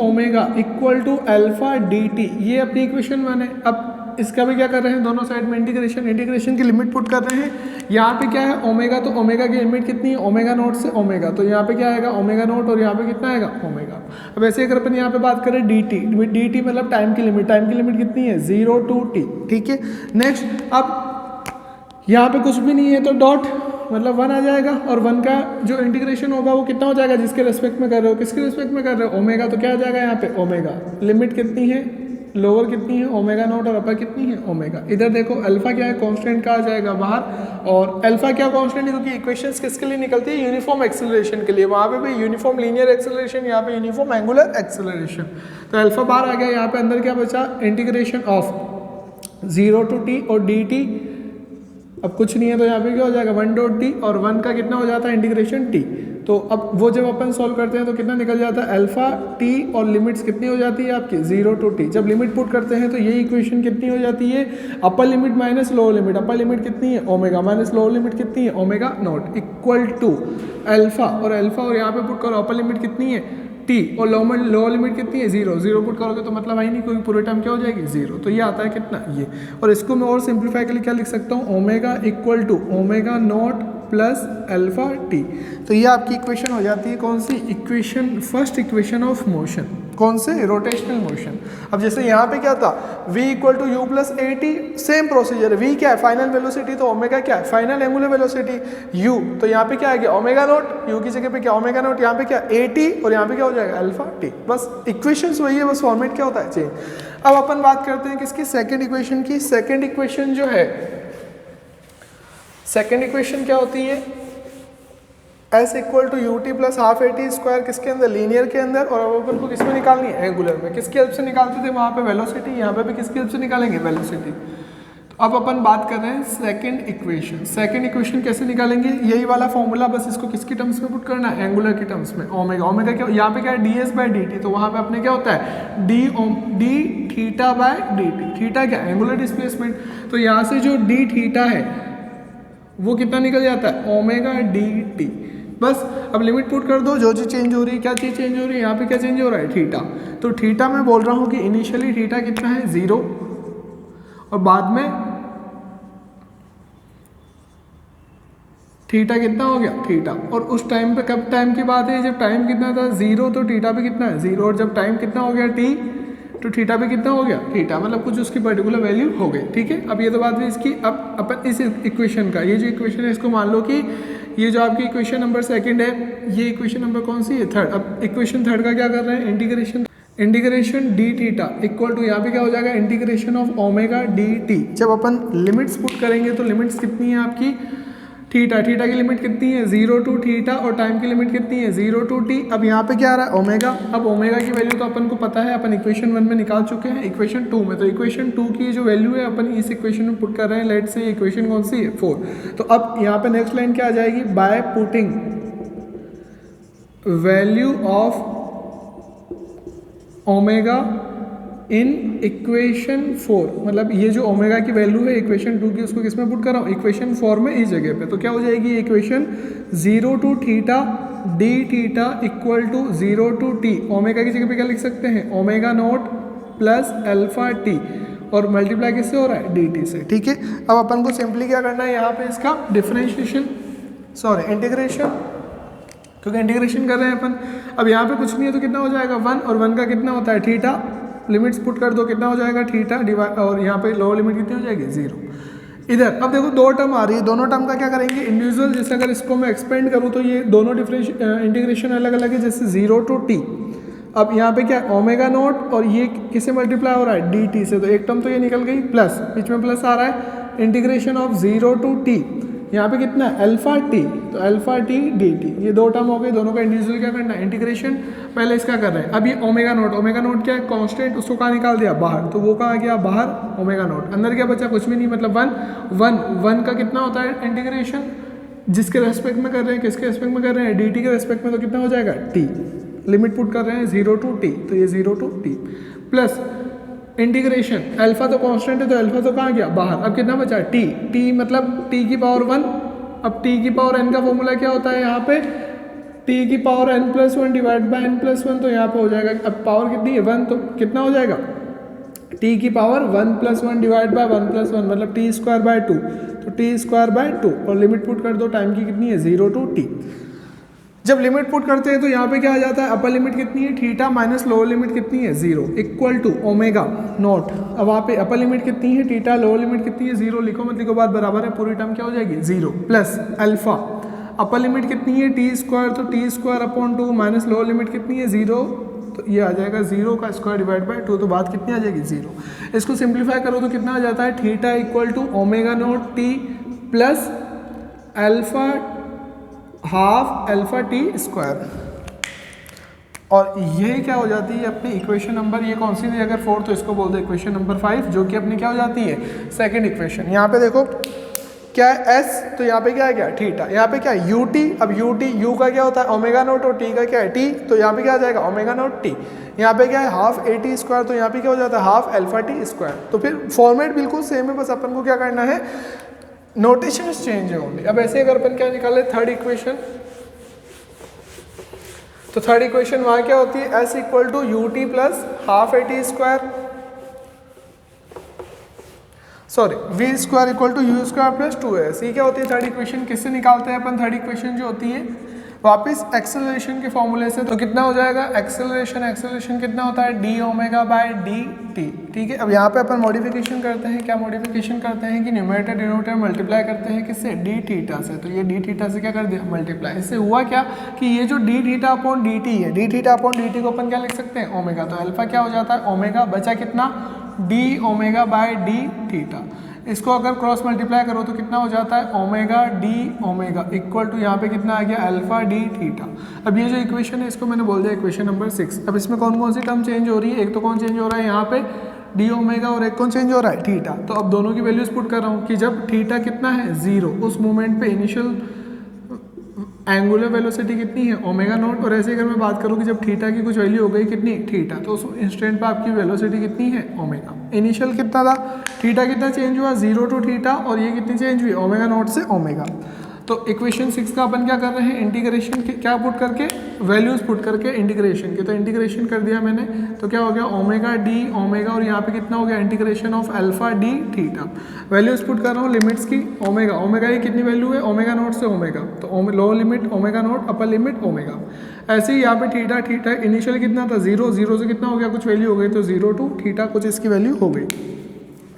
Speaker 1: = अल्फा dt। ये अपनी इक्वेशन 1 है। अब इसका भी क्या कर रहे हैं, दोनों साइड में इंटीग्रेशन की लिमिट पुट कर रहे हैं। यहाँ पे क्या है, ओमेगा, तो ओमेगा की लिमिट कितनी है, ओमेगा नॉट से ओमेगा। तो यहाँ पे क्या आएगा, ओमेगा नॉट, और यहाँ पे कितना आएगा, ओमेगा। अब ऐसे अगर अपन यहाँ पे बात करें dt मतलब टाइम की लिमिट कितनी है, 0 to t, ठीक है। नेक्स्ट, अब यहाँ पे कुछ भी नहीं है तो डॉट, मतलब 1 आ जाएगा। और 1 का जो इंटीग्रेशन होगा वो कितना हो जाएगा, जिसके रेस्पेक्ट में कर रहे हो, किसके रेस्पेक्ट में कर रहे हो, ओमेगा। तो क्या आ जाएगा यहाँ पे, ओमेगा। लिमिट कितनी है, लोअर कितनी है, ओमेगा नॉट, और अपर कितनी है, ओमेगा। इधर देखो अल्फा क्या है, कांस्टेंट का आ जाएगा बाहर। और अल्फा क्या कांस्टेंट है, क्योंकि इक्वेशंस किसके लिए निकलती है, यूनिफॉर्म एक्सेलरेशन के लिए। वहाँ पे भी यूनिफॉर्म लीनियर एक्सेलरेशन, यहाँ पे यूनिफॉर्म एंगुलर एक्सेलरेशन। तो अल्फा बाहर आ गया। यहाँ पे अंदर क्या बचा, इंटीग्रेशन ऑफ 0 to t और dt। अब कुछ नहीं है तो यहाँ पे क्या हो जाएगा, 1 dot t, और 1 का कितना हो जाता है, इंटीग्रेशन t। तो अब वो जब अपन सॉल्व करते हैं तो कितना निकल जाता है, अल्फा t, और लिमिट्स कितनी हो जाती है आपकी, 0 to t। जब लिमिट पुट करते हैं तो ये इक्वेशन कितनी हो जाती है, upper limit minus lower limit. Upper limit कितनी है, ओमेगा, माइनस लोअर लिमिट कितनी है, omega not, equal to alpha, और यहाँ पे पुट करो अपर लिमिट कितनी है, टी और लो लिमिट कितनी है 0, 0 पुट करोगे तो मतलब आई नहीं, कोई पूरे टाइम क्या हो जाएगी 0, तो ये आता है कितना ये। और इसको मैं और सिंप्लीफाई के लिए क्या लिख सकता हूँ, omega equal to omega naught plus alpha T. तो ये आपकी इक्वेशन हो जाती है कौन सी, equation first equation of motion, कौन से, रोटेशनल मोशन। अब जैसे यहाँ पे क्या था v equal to u plus a t, same procedure, v क्या है फाइनल वेलोसिटी, तो ओमेगा क्या है फाइनल एंगुलर वेलोसिटी u, तो यहाँ पे क्या आ गया ओमेगा नॉट, u की जगह पे क्या ओमेगा नॉट, यहाँ पे क्या ए टी और यहाँ पे क्या हो जाएगा अल्फा टी। बस इक्वेशंस वही है, बस फॉर्मेट क्या होता है चेंज। अब अपन बात करते हैं किसकी, सेकेंड इक्वेशन की। सेकेंड इक्वेशन जो है, सेकेंड इक्वेशन क्या होती है, s equal to u t plus half a t square, किसके अंदर, लीनियर के अंदर, और अब अपन को किसमें निकालनी है, एंगुलर में। किसकी हेल्प से निकालते थे वहाँ पे, वेलोसिटी, यहाँ पे भी किसकी हेल्प से निकालेंगे, वेलोसिटी। तो अब अपन बात कर रहे हैं सेकंड इक्वेशन। सेकंड इक्वेशन कैसे निकालेंगे, यही वाला फॉर्मूला, बस इसको किसकी टर्म्स में पुट करना है, एंगुलर की टर्म्स में। ओमेगा, ओमेगा क्या, यहाँ पे क्या है ds बाय डी टी, तो वहाँ पे अपने क्या होता है D theta by D T. Theta क्या, एंगुलर डिस्प्लेसमेंट, तो यहाँ से जो डी थीटा है वो कितना निकल जाता है, ओमेगा डी टी। बस अब लिमिट पुट कर दो, जो चीज़ चेंज हो रही है, क्या चीज़ चेंज हो रही है, यहाँ पे क्या चेंज हो रहा है, थीटा। तो थीटा मैं बोल रहा हूँ कि इनिशियली थीटा कितना है 0, और बाद में थीटा कितना हो गया, थीटा। और उस टाइम पे, कब टाइम की बात है, जब टाइम कितना था 0, तो थीटा भी कितना है 0, और जब टाइम कितना हो गया t, तो थीटा भी कितना हो गया, थीटा, मतलब कुछ उसकी पर्टिकुलर वैल्यू हो गई। ठीक है, अब ये तो बात हुई इसकी। अब अपन इस इक्वेशन का, ये जो इक्वेशन है इसको मान लो कि ये जो आपकी इक्वेशन नंबर सेकंड है, ये इक्वेशन नंबर कौन सी है, थर्ड। अब इक्वेशन थर्ड का क्या कर रहे हैं, integration d theta equal to, यहाँ पे क्या हो जाएगा, integration of omega d t. जब अपन लिमिट्स पुट करेंगे तो लिमिट्स कितनी है आपकी, थीटा, थीटा की लिमिट कितनी है 0 टू थीटा, और टाइम की लिमिट कितनी है 0 टू टी। अब यहाँ पे क्या आ रहा है, ओमेगा। अब ओमेगा की वैल्यू तो अपन को पता है, अपन इक्वेशन 1 में निकाल चुके हैं, इक्वेशन 2 में। तो इक्वेशन 2 की जो वैल्यू है अपन इस इक्वेशन में पुट कर रहे हैं, लेट से इक्वेशन कौन सी है 4। तो अब यहाँ पे नेक्स्ट लाइन क्या आ जाएगी, by putting value of omega in equation 4, मतलब ये जो ओमेगा की वैल्यू है इक्वेशन 2 की, उसको किस में पुट कर रहा हूँ, इक्वेशन 4 में, इस जगह पे। तो क्या हो जाएगी equation 0 to theta d theta equal to 0 to t. Omega की जगह पे क्या लिख सकते हैं, omega naught plus alpha t, और मल्टीप्लाई किससे हो रहा है, डी टी से। ठीक है, अब अपन को सिंपली क्या करना है, यहाँ पे इसका डिफरेंशिएशन, सॉरी इंटीग्रेशन, क्योंकि इंटीग्रेशन कर रहे हैं अपन। अब यहाँ पे कुछ नहीं है तो कितना हो जाएगा 1, और 1 का कितना होता है थीटा, लिमिट्स पुट कर दो, कितना हो जाएगा थीटा डिवाइड, और यहाँ पे लोअर लिमिट कितनी हो जाएगी 0। इधर अब देखो दो टर्म आ रही है, दोनों टर्म का क्या करेंगे, इंडिविजुअल। जैसे अगर इसको मैं एक्सपेंड करूँ तो ये दोनों इंटीग्रेशन अलग अलग है, जैसे 0 टू टी। अब यहाँ पे क्या है ओमेगा नॉट, और ये किससे मल्टीप्लाई हो रहा है, डी टी से। तो एक टर्म तो ये निकल गई, प्लस बीच में प्लस आ रहा है, इंटीग्रेशन ऑफ 0 टू टी, यहाँ पे कितना है अल्फा टी, तो अल्फा टी डी टी, ये दो टर्म हो गए, दोनों का इंडिविजुअल क्या करना है, इंटीग्रेशन। पहले इसका कर रहे हैं। अब ये ओमेगा नोट, ओमेगा नोट क्या है, कांस्टेंट, उसको कहाँ निकाल दिया, बाहर, तो वो कहाँ गया बाहर, ओमेगा नोट। अंदर क्या बचा, कुछ भी नहीं, मतलब 1 का कितना होता है इंटीग्रेशन, जिसके रेस्पेक्ट में कर रहे हैं, किसके रेस्पेक्ट में कर रहे हैं, डी टी के रेस्पेक्ट में, तो कितना हो जाएगा टी। लिमिट पुट कर रहे हैं 0 टू टी, तो ये 0 to t plus integration, alpha तो कांस्टेंट है, तो अल्फा तो कहाँ गया बाहर। अब कितना बचा टी, टी मतलब टी की पावर 1। अब टी की पावर n का फॉर्मूला क्या होता है, यहाँ पे टी की power n+1 divide by n+1, तो यहाँ पे हो जाएगा, अब पावर कितनी है 1, तो कितना हो जाएगा टी की पावर 1+1 डिवाइड बाय 1+1, मतलब टी स्क्वायर बाय 2, तो टी स्क्वायर बाय 2, और लिमिट पुट कर दो, टाइम की कितनी है 0 टू टी। जब लिमिट पुट करते हैं तो यहाँ पे क्या आ जाता है, अपर लिमिट कितनी है थीटा माइनस लोअर लिमिट कितनी है 0 इक्वल टू ओमेगा नॉट। अब वहाँ पे अपर लिमिट कितनी है थीटा, लोअर लिमिट कितनी है 0, लिखो मत लिखो बात बराबर है, पूरी टर्म क्या हो जाएगी 0 प्लस अल्फा, अपर लिमिट कितनी है टी स्क्वायर, तो T square upon 2 minus lower limit कितनी है 0, तो ये आ जाएगा 0 का स्क्वायर डिवाइड बाय 2, तो बात कितनी आ जाएगी 0। इसको सिंप्लीफाई करो तो कितना आ जाता है, theta equal to omega naught T plus alpha half alpha T square, और ये क्या हो जाती है अपनी इक्वेशन नंबर, ये कौन सी थी अगर 4, तो इसको बोल दो इक्वेशन नंबर 5, जो कि अपनी क्या हो जाती है सेकंड इक्वेशन। यहाँ पे देखो क्या है s, तो यहाँ पे क्या है क्या थीटा, यहाँ पे क्या है यू टी। अब यू टी, यू का क्या होता है ओमेगा नोट, और टी का क्या है टी, तो यहाँ पे क्या आ जाएगा ओमेगा नोट टी। यहाँ पे क्या है हाफ ए टी स्क्वायर, तो यहाँ पे क्या हो जाता है हाफ अल्फा टी स्क्वायर। तो फिर फॉर्मेट बिल्कुल सेम है, बस अपन को क्या करना है, नोटेशन चेंज है ओनली। अब ऐसे अगर अपन क्या निकाले थर्ड इक्वेशन, तो थर्ड इक्वेशन वहाँ क्या होती है, s equal to u t plus half a t square, sorry v square equal to u square plus 2s। ये क्या होती है थर्ड इक्वेशन, किससे निकालते हैं अपन थर्ड इक्वेशन जो होती है, वापस एक्सेलरेशन के फॉर्मूले से। तो कितना हो जाएगा एक्सेलरेशन कितना होता है D omega by D T, ठीक है। अब यहाँ पे अपन मॉडिफिकेशन करते हैं, क्या मॉडिफिकेशन करते हैं कि न्यूमरेटर डिनोमिनेटर मल्टीप्लाई करते हैं किससे, डी थीटा से। तो ये डी थीटा से क्या कर दिया मल्टीप्लाई, इससे हुआ क्या कि ये जो D theta upon D T है, D theta upon D T को अपन क्या लिख सकते हैं ओमेगा। तो अल्फा क्या हो जाता है ओमेगा, बचा कितना D omega by D theta. इसको अगर क्रॉस मल्टीप्लाई करो तो कितना हो जाता है omega d omega equal to यहाँ पे कितना आ गया अल्फा डी थीटा। अब ये जो इक्वेशन है इसको मैंने बोल दिया इक्वेशन नंबर 6। अब इसमें कौन कौन सी टर्म चेंज हो रही है, एक तो कौन चेंज हो रहा है यहाँ पे डी ओमेगा और एक कौन चेंज हो रहा है थीटा। तो अब दोनों की वैल्यूज पुट कर रहा हूँ कि जब थीटा कितना है 0, उस मोमेंट पे इनिशियल एंगुलर वेलोसिटी कितनी है ओमेगा नॉट। और ऐसे अगर मैं बात करूँ कि जब थीटा की कुछ वैल्यू हो गई कितनी थीटा, तो उस इंस्टेंट पे आपकी वेलोसिटी कितनी है ओमेगा। इनिशियल कितना था थीटा, कितना चेंज हुआ 0 टू थीटा, और ये कितनी चेंज हुई ओमेगा नॉट से ओमेगा। तो इक्वेशन 6 का अपन क्या कर रहे हैं इंटीग्रेशन क्या पुट करके, वैल्यूज पुट करके इंटीग्रेशन के। तो इंटीग्रेशन कर दिया मैंने, तो क्या हो गया ओमेगा डी ओमेगा, और यहाँ पे कितना हो गया integration of alpha D theta. Values put कर रहा हूँ लिमिट्स की, ओमेगा की कितनी वैल्यू है ओमेगा नॉट से ओमेगा, तो lower limit omega naught, upper limit omega. ऐसे ही यहाँ पे थीटा इनिशियल कितना था 0 से कितना हो गया कुछ वैल्यू हो गई, तो 0 टू थीटा कुछ इसकी वैल्यू हो गई।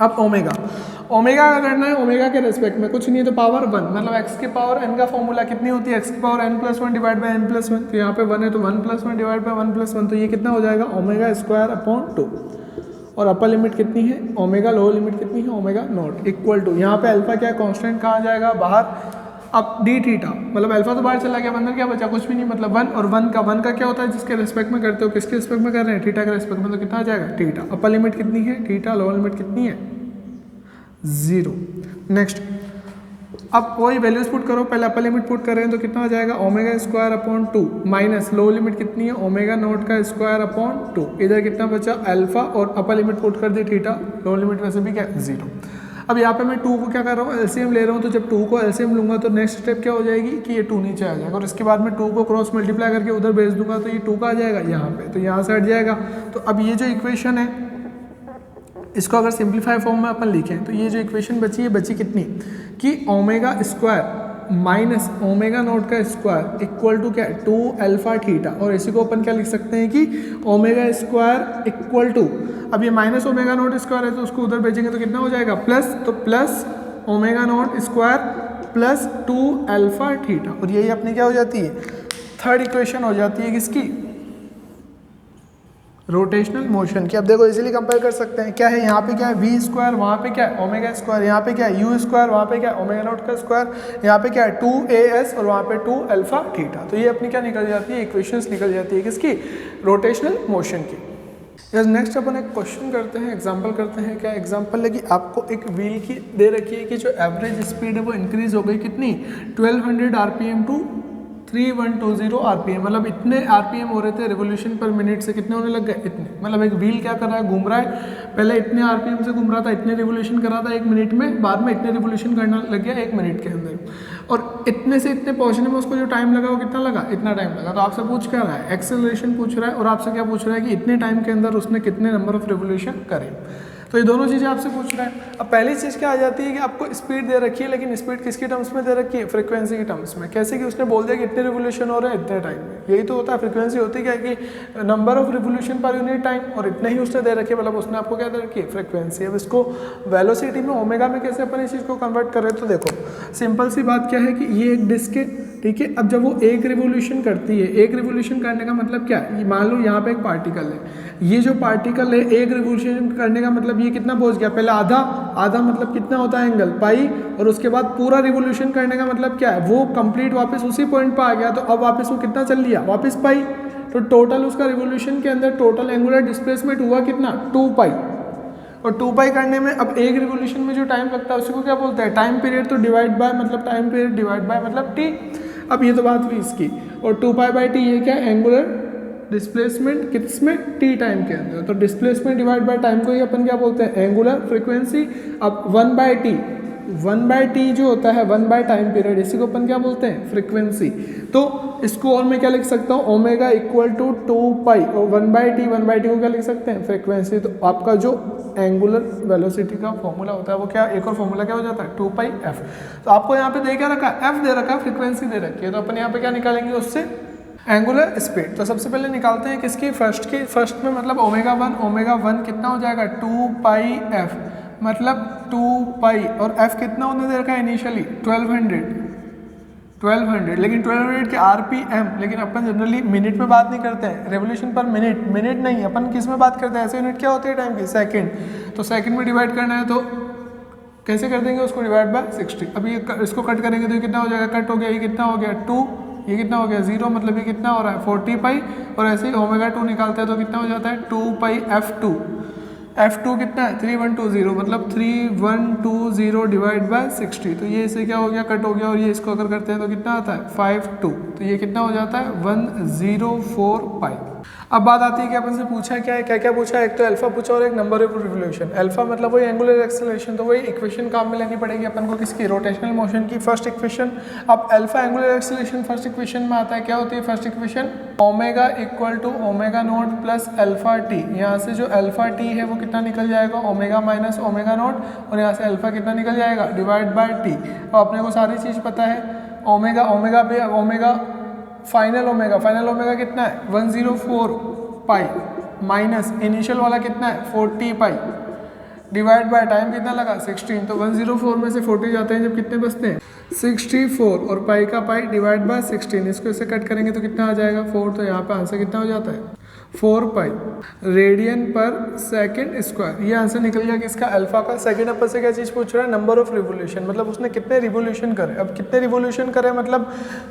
Speaker 1: अब ओमेगा का करना है ओमेगा के रेस्पेक्ट में, कुछ नहीं है तो पावर 1, मतलब x की पावर n का फॉर्मूला कितनी होती है x की power n+1 divide by n+1। तो यहाँ पे 1 है तो 1+1 डिवाइड बाय 1+1, तो ये कितना हो जाएगा ओमेगा स्क्वायर अपॉन 2। और अपर लिमिट कितनी है ओमेगा, लोअर लिमिट कितनी है ओमेगा नॉट इक्वल टू, यहाँ पे अल्फा क्या कांस्टेंट कहाँ जाएगा बाहर। अब डी थीटा मतलब अल्फा तो बाहर चला गया, अंदर क्या बचा कुछ भी नहीं, मतलब 1, और 1 का क्या होता है जिसके रेस्पेक्ट में करते हो, किसके रेस्पेक्ट में कर रहे हैं थीटा के रेस्पेक्ट में, तो कितना आ जाएगा थीटा। अपर लिमिट कितनी है थीटा, लोअर लिमिट कितनी है 0। नेक्स्ट अब वही वैल्यूज पुट करो, पहले अपर लिमिट पुट कर रहे हैं तो कितना आ जाएगा omega square upon 2 minus lower limit कितनी है ओमेगा नॉट का स्क्वायर अपॉन 2। इधर कितना बचा अल्फा, और अपर लिमिट पुट कर दी थीटा, लोअर लिमिट वैसे भी क्या 0। अब यहाँ पे मैं 2 को क्या कर रहा हूँ एलसीएम ले रहा हूँ, तो जब 2 को एलसीएम लूंगा तो नेक्स्ट स्टेप क्या हो जाएगी कि ये 2 नीचे आ जाएगा, और इसके बाद मैं 2 को क्रॉस मल्टीप्लाई करके उधर भेज दूंगा तो ये 2 का आ जाएगा यहाँ पे, तो यहाँ से हट जाएगा। तो अब ये जो इक्वेशन है इसको अगर सिंप्लीफाई फॉर्म में अपन लिखें तो ये जो इक्वेशन बची कितनी कि omega square minus omega naught का स्क्वायर इक्वल टू क्या 2 अल्फा थीटा, और इसी को अपन क्या लिख सकते हैं कि ओमेगा स्क्वायर इक्वल टू, अब ये माइनस ओमेगा नॉट स्क्वायर है तो उसको उधर भेजेंगे तो कितना हो जाएगा प्लस, तो plus omega naught square plus 2 alpha theta, और यही अपनी क्या हो जाती है थर्ड इक्वेशन हो जाती है किसकी रोटेशनल मोशन की। अब देखो इजीली कंपेयर कर सकते हैं, क्या है यहाँ पे क्या है वी स्क्वायर, वहाँ पे क्या है ओमेगा स्क्वायर, यहाँ पे क्या है यू स्क्वायर, वहाँ पे क्या है ओमेगा नॉट का स्क्वायर, यहाँ पे क्या है 2as और वहाँ पे 2 अल्फा थीटा। तो ये अपनी क्या निकल जाती है इक्वेशंस निकल जाती है किसकी रोटेशनल मोशन की। यस नेक्स्ट अपन एक क्वेश्चन करते हैं, एग्जांपल करते हैं। क्या एग्जांपल है कि आपको एक व्हील की दे रखी है कि जो एवरेज स्पीड है वो इंक्रीज हो गई कितनी 1200 आरपीएम टू 3120 आरपीएम, मतलब इतने आरपीएम हो रहे थे रिवोल्यूशन पर मिनट से, कितने होने लग गए इतने, मतलब एक व्हील क्या कर रहा है घूम रहा है, पहले इतने आरपीएम से घूम रहा था, इतने रिवोल्यूशन कर रहा था 1 मिनट में, बाद में इतने रिवोल्यूशन करना लग गया 1 मिनट के अंदर, और इतने से इतने पहुंचने में उसको जो टाइम लगा वो कितना लगा इतना टाइम लगा। तो आपसे पूछ क्या रहा है एक्सेलरेशन पूछ रहा है, और आपसे क्या पूछ रहा है कि इतने टाइम के अंदर उसने कितने नंबर ऑफ रिवोल्यूशन करे। तो ये दोनों चीज़ें आपसे पूछ रहा है। अब पहली चीज़ क्या आ जाती है कि आपको स्पीड दे रखी है, लेकिन स्पीड किसकी टर्म्स में दे रखी है फ्रीक्वेंसी की टर्म्स में। कैसे कि उसने बोल दिया कि इतने रिवोल्यूशन हो रहे हैं इतने टाइम में, यही तो होता है फ्रीक्वेंसी होती क्या है कि number of revolution per unit time, और इतने ही उसने दे रखी है, मतलब उसने आपको क्या दे रखी है फ्रीक्वेंसी। अब इसको वेलोसिटी में ओमेगा में कैसे अपन इस चीज़ को कन्वर्ट करें, तो देखो सिंपल सी बात क्या है कि ये एक डिस्क है, ठीक है। अब जब वो एक रिवोल्यूशन करती है, एक रिवोल्यूशन करने का मतलब क्या है, मान लो यहाँ पे एक पार्टिकल है, ये जो पार्टिकल है एक रिवोल्यूशन करने का मतलब ये कितना पहुंच गया, पहले आधा मतलब कितना होता है एंगल पाई, और उसके बाद पूरा रिवोल्यूशन करने का मतलब क्या है वो कंप्लीट वापस उसी पॉइंट पर आ गया, तो अब वापस वो कितना चल लिया वापस पाई, तो टोटल उसका रिवोल्यूशन के अंदर टोटल एंगुलर डिस्प्लेसमेंट हुआ कितना 2 पाई, और 2 पाई करने में अब एक रिवोल्यूशन में जो टाइम लगता है उसी को क्या बोलते हैं टाइम पीरियड। तो डिवाइड बाय मतलब टाइम पीरियड डिवाइड बाय मतलब टी। अब ये तो बात हुई इसकी, और 2 पाई बाई टी ये क्या एंगुलर डिस्प्लेसमेंट किसमें टी टाइम के अंदर, तो डिस्प्लेसमेंट डिवाइड बाय टाइम को ही अपन क्या बोलते हैं एंगुलर फ्रीक्वेंसी। अब 1 बाय टी 1/t जो होता है 1 टाइम पीरियड, इसी को अपन क्या बोलते हैं, फ्रीक्वेंसी। तो इसको और मैं क्या लिख सकता हूँ, ओमेगा इक्वल टू 2 पाई और 1/t को क्या लिख सकते हैं, फ्रीक्वेंसी। तो आपका जो एंगुलर वेलोसिटी का फॉर्मूला होता है वो क्या, एक और फॉर्मूला क्या हो जाता है, 2πf। तो आपको यहाँ पे दे क्या रखा है, f दे रखा है, फ्रीक्वेंसी दे रखी है। तो अपन यहाँ पे क्या निकालेंगे उससे, एंगुलर स्पीड। तो सबसे पहले निकालते हैं किसकी, फर्स्ट में मतलब ओमेगा वन कितना हो जाएगा 2πf, मतलब 2 और f कितना होने दे रखा है इनिशियली 1200, लेकिन 1200 के आरपीएम, लेकिन अपन जनरली मिनट में बात नहीं करते हैं, रेवोल्यूशन पर मिनट नहीं, अपन किस में बात करते हैं, ऐसे यूनिट क्या होती है टाइम की, सेकंड। तो सेकंड में डिवाइड करना है तो कैसे कर देंगे उसको, डिवाइड बाय 60। अभी इसको कट करेंगे तो ये कितना हो जाएगा, कट हो गया, ये कितना हो गया 2, ये कितना हो गया 0, मतलब ये कितना हो रहा है 40π। और ऐसे ही ओमेगा 2 निकालते हैं तो कितना हो जाता है 2πf2, f2 कितना है 3120, मतलब 3120 डिवाइड बाय 60। तो ये इसे क्या हो गया, कट हो गया, और ये इसको अगर करते हैं तो कितना आता है 52। तो ये कितना हो जाता है 104π। अब बात आती है कि अपन से पूछा क्या है, क्या पूछा है, एक तो अल्फा पूछा और एक नंबर ऑफ रिवोल्यूशन। अल्फा मतलब वही एंगुलर एक्सेलरेशन, तो वही इक्वेशन काम में लेनी पड़ेगी अपन को, किसकी, रोटेशनल मोशन की फर्स्ट इक्वेशन। अब alpha angular acceleration first equation में आता है, क्या होती है first equation, omega equal to omega naught plus alpha t. यहाँ से जो अल्फा टी है वो कितना निकल जाएगा, ओमेगा माइनस ओमेगा नॉट, और यहाँ से अल्फा कितना निकल जाएगा, डिवाइड बाय टी। और अपने को सारी चीज़ पता है, ओमेगा फाइनल ओमेगा कितना है 104π, माइनस इनिशियल वाला कितना है 40π, डिवाइड बाय टाइम कितना लगा 16। तो 104 में से 40 जाते हैं जब कितने बचते हैं 64, और पाई का पाई डिवाइड बाय 16, इसको इससे कट करेंगे तो कितना आ जाएगा 4। तो यहाँ पे आंसर कितना हो जाता है 4π रेडियन पर सेकंड स्क्वायर। ये आंसर निकल गया किसका, अल्फा का। सेकंड अपन से क्या चीज़ पूछ रहा है, नंबर ऑफ रिवोल्यूशन, मतलब उसने कितने रिवोल्यूशन करे। अब कितने रिवोल्यूशन करे मतलब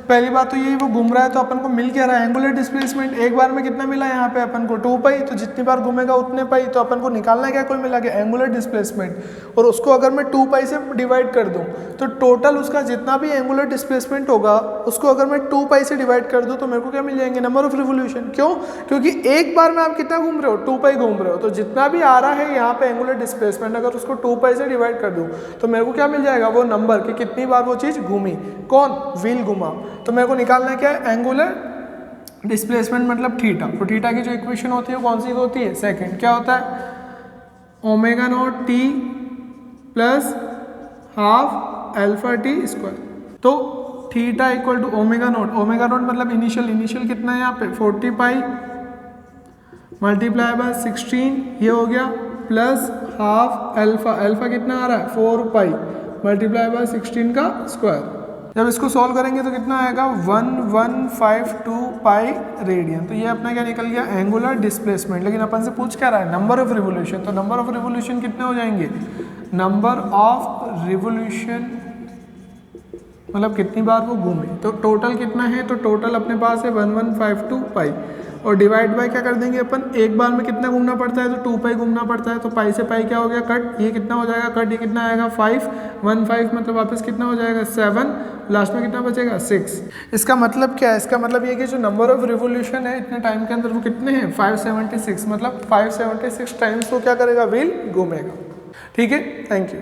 Speaker 1: पहली बात तो यही, वो घूम रहा है तो अपन को मिल क्या रहा है, एंगुलर डिस्प्लेसमेंट। एक बार में कितना मिला यहाँ पे अपन को 2π, तो जितनी बार घूमेगा उतने पाई। तो अपन को निकालना क्या, कोई मिला क्या, एंगुलर डिस्प्लेसमेंट। और उसको अगर मैं 2π से डिवाइड कर दूँ तो टोटल उसका जितना भी एंगुलर डिस्प्लेसमेंट होगा उसको अगर मैं 2π से डिवाइड कर दूँ तो मेरे को क्या मिल जाएंगे, नंबर ऑफ रिवोल्यूशन। क्यों, क्योंकि एक बार में आप कितना घूम रहे हो, 2π घूम रहे हो। तो जितना भी आ रहा है यहाँ पे एंगुलर डिस्प्लेसमेंट, अगर उसको 2π से डिवाइड कर दूं तो मेरे को क्या मिल जाएगा, वो नंबर कि कितनी बार वो चीज़ घूमी, कौन, व्हील घुमा। तो मेरे को निकालना है क्या है, एंगुलर डिस्प्लेसमेंट मतलब थीटा। तो थीटा की जो इक्वेशन होती है कौन सी होती है, सेकंड। क्या होता है, omega naught T plus half alpha T square. तो theta equal to omega naught मतलब इनिशियल कितना है यहाँ पे 40π मल्टीप्लाई बाय 16, ये हो गया, प्लस हाफ अल्फा कितना आ रहा है 4π मल्टीप्लाई बाय 16 का स्क्वायर। जब इसको सॉल्व करेंगे तो कितना आएगा 1152π रेडियन। तो ये अपना क्या निकल गया, एंगुलर डिस्प्लेसमेंट। लेकिन अपन से पूछ क्या रहा है, नंबर ऑफ रिवोल्यूशन। तो नंबर ऑफ रिवोल्यूशन कितने हो जाएंगे, नंबर ऑफ रिवोल्यूशन मतलब कितनी बार वो घूमे। तो टोटल कितना है, तो टोटल अपने पास है 1152π, और डिवाइड बाय क्या कर देंगे अपन, एक बार में कितना घूमना पड़ता है, तो 2π घूमना पड़ता है। तो पाई से पाई क्या हो गया, कट, ये कितना हो जाएगा कट, ये कितना आएगा 5 मतलब वापस कितना हो जाएगा 7, लास्ट में कितना बचेगा 6। इसका मतलब क्या है, इसका मतलब ये कि जो नंबर ऑफ रिवोल्यूशन है इतने टाइम के अंदर वो कितने हैं 576, मतलब 576 टाइम्स वो क्या करेगा, व्हील घूमेगा। ठीक है, थैंक यू।